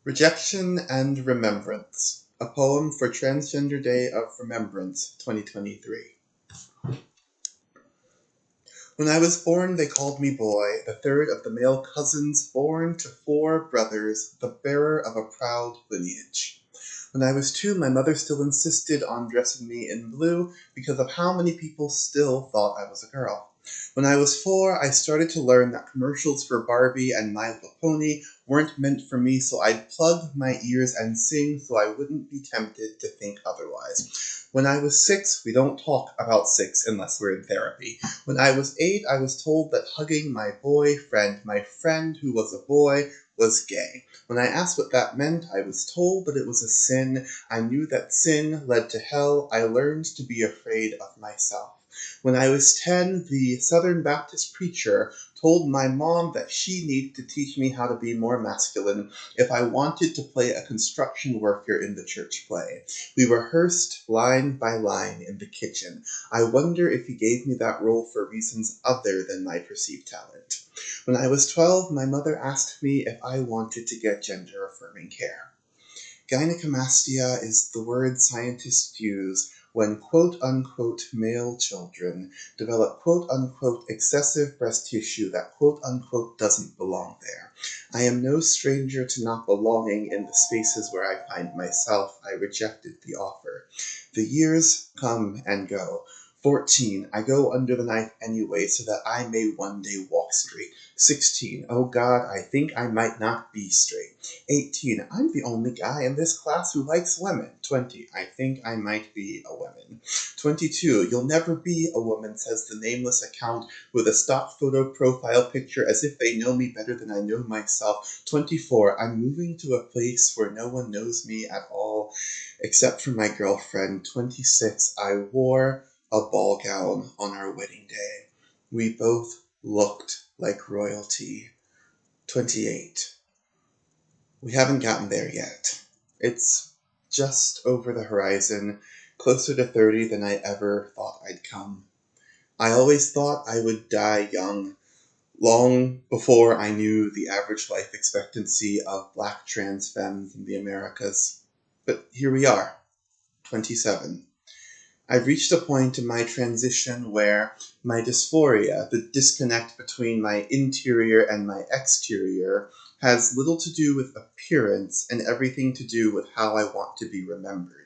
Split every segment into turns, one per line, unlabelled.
Rejection and Remembrance, a poem for Transgender Day of Remembrance 2023. When I was born, they called me boy, the third of the male cousins born to 4 brothers, the bearer of a proud lineage. When I was 2, my mother still insisted on dressing me in blue because of how many people still thought I was a girl. When I was 4, I started to learn that commercials for Barbie and My Little Pony weren't meant for me, so I'd plug my ears and sing so I wouldn't be tempted to think otherwise. When I was 6, we don't talk about sex unless we're in therapy. When I was 8, I was told that hugging my boyfriend, my friend who was a boy, was gay. When I asked what that meant, I was told that it was a sin. I knew that sin led to hell. I learned to be afraid of myself. When I was 10, the Southern Baptist preacher told my mom that she needed to teach me how to be more masculine if I wanted to play a construction worker in the church play. We rehearsed line by line in the kitchen. I wonder if he gave me that role for reasons other than my perceived talent. When I was 12, my mother asked me if I wanted to get gender-affirming care. Gynecomastia is the word scientists use when quote-unquote male children develop quote-unquote excessive breast tissue that quote-unquote doesn't belong there. I am no stranger to not belonging in the spaces where I find myself. I rejected the offer. The years come and go. 14, I go under the knife anyway so that I may one day walk straight. 16, oh God, I think I might not be straight. 18, I'm the only guy in this class who likes women. 20, I think I might be a woman. 22, you'll never be a woman, says the nameless account with a stock photo profile picture as if they know me better than I know myself. 24, I'm moving to a place where no one knows me at all except for my girlfriend. 26, I wore a ball gown on our wedding day. We both looked like royalty. 28. We haven't gotten there yet. It's just over the horizon, closer to 30 than I ever thought I'd come. I always thought I would die young, long before I knew the average life expectancy of black trans femmes in the Americas. But here we are, 27. I've reached a point in my transition where my dysphoria, the disconnect between my interior and my exterior, has little to do with appearance and everything to do with how I want to be remembered.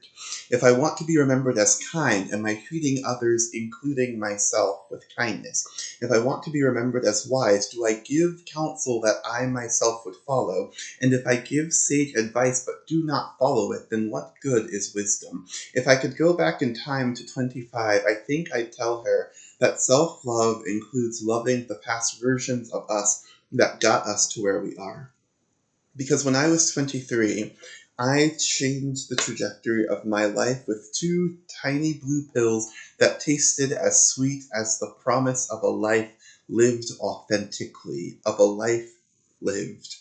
If I want to be remembered as kind, am I treating others, including myself, with kindness? If I want to be remembered as wise, do I give counsel that I myself would follow? And if I give sage advice but do not follow it, then what good is wisdom? If I could go back in time to 25, I think I'd tell her that self-love includes loving the past versions of us that got us to where we are. Because when I was 23, I changed the trajectory of my life with 2 tiny blue pills that tasted as sweet as the promise of a life lived authentically, of a life lived.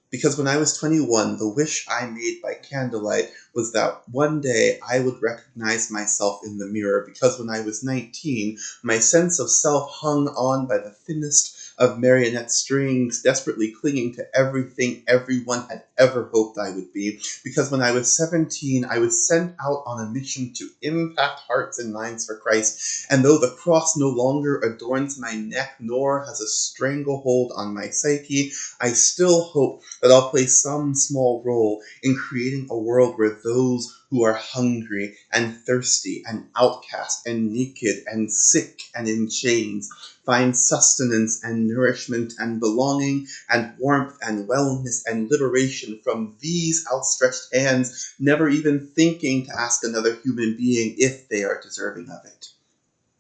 Because when I was 21, the wish I made by candlelight was that one day I would recognize myself in the mirror. Because when I was 19, my sense of self hung on by the thinnest of marionette strings, desperately clinging to everything everyone had ever hoped I would be. Because when I was 17, I was sent out on a mission to impact hearts and minds for Christ. And though the cross no longer adorns my neck nor has a stranglehold on my psyche, I still hope that I'll play some small role in creating a world where those who are hungry and thirsty and outcast and naked and sick and in chains find sustenance and nourishment and belonging and warmth and wellness and liberation from these outstretched hands, never even thinking to ask another human being if they are deserving of it.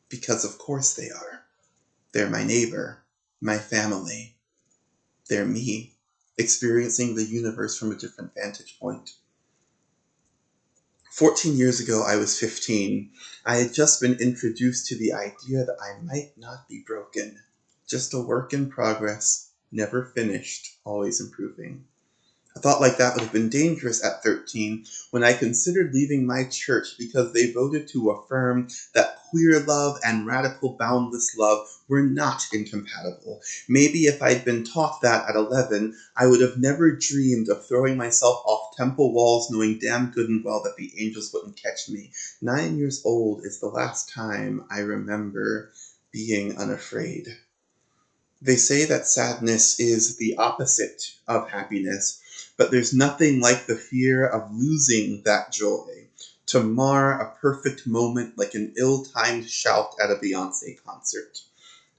Because of course they are. They're my neighbor, my family. They're me, experiencing the universe from a different vantage point. 14 years ago, I was 15. I had just been introduced to the idea that I might not be broken. Just a work in progress, never finished, always improving. A thought like that would have been dangerous at 13 when I considered leaving my church because they voted to affirm that queer love and radical boundless love were not incompatible. Maybe if I'd been taught that at 11, I would have never dreamed of throwing myself off temple walls knowing damn good and well that the angels wouldn't catch me. 9 years old is the last time I remember being unafraid. They say that sadness is the opposite of happiness, but there's nothing like the fear of losing that joy, to mar a perfect moment like an ill-timed shout at a Beyoncé concert.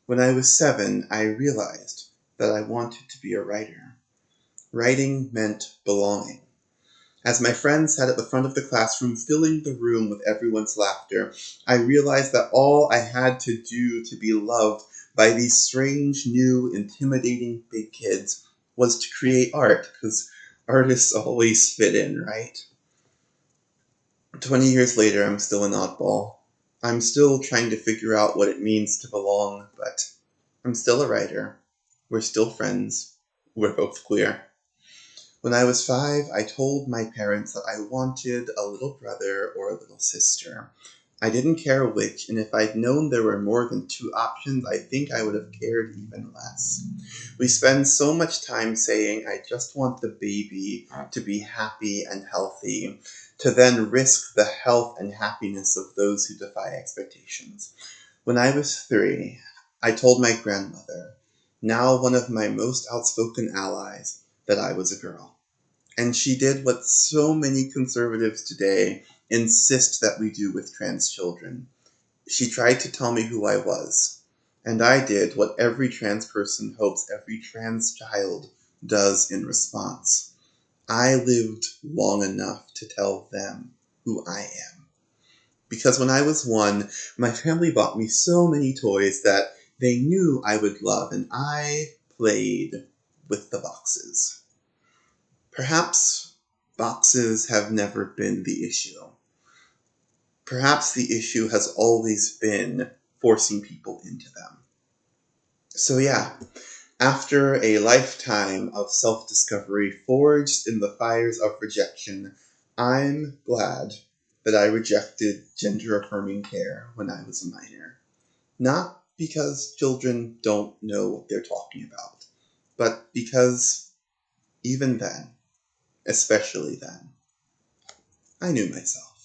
When I was 7, I realized that I wanted to be a writer. Writing meant belonging. As my friends sat at the front of the classroom, filling the room with everyone's laughter, I realized that all I had to do to be loved by these strange, new, intimidating big kids was to create art, because artists always fit in, right? 20 years later, I'm still an oddball. I'm still trying to figure out what it means to belong, but I'm still a writer. We're still friends. We're both queer. When I was 5, I told my parents that I wanted a little brother or a little sister. I didn't care which, and if I'd known there were more than 2 options, I think I would have cared even less. We spend so much time saying, I just want the baby to be happy and healthy, to then risk the health and happiness of those who defy expectations. When I was 3, I told my grandmother, now one of my most outspoken allies, that I was a girl. And she did what so many conservatives today insist that we do with trans children. She tried to tell me who I was. And I did what every trans person hopes every trans child does in response. I lived long enough to tell them who I am. Because when I was 1, my family bought me so many toys that they knew I would love, and I played with the boxes. Perhaps boxes have never been the issue. Perhaps the issue has always been forcing people into them. So yeah, after a lifetime of self-discovery forged in the fires of rejection, I'm glad that I rejected gender-affirming care when I was a minor. Not because children don't know what they're talking about, but because even then, especially then, I knew myself.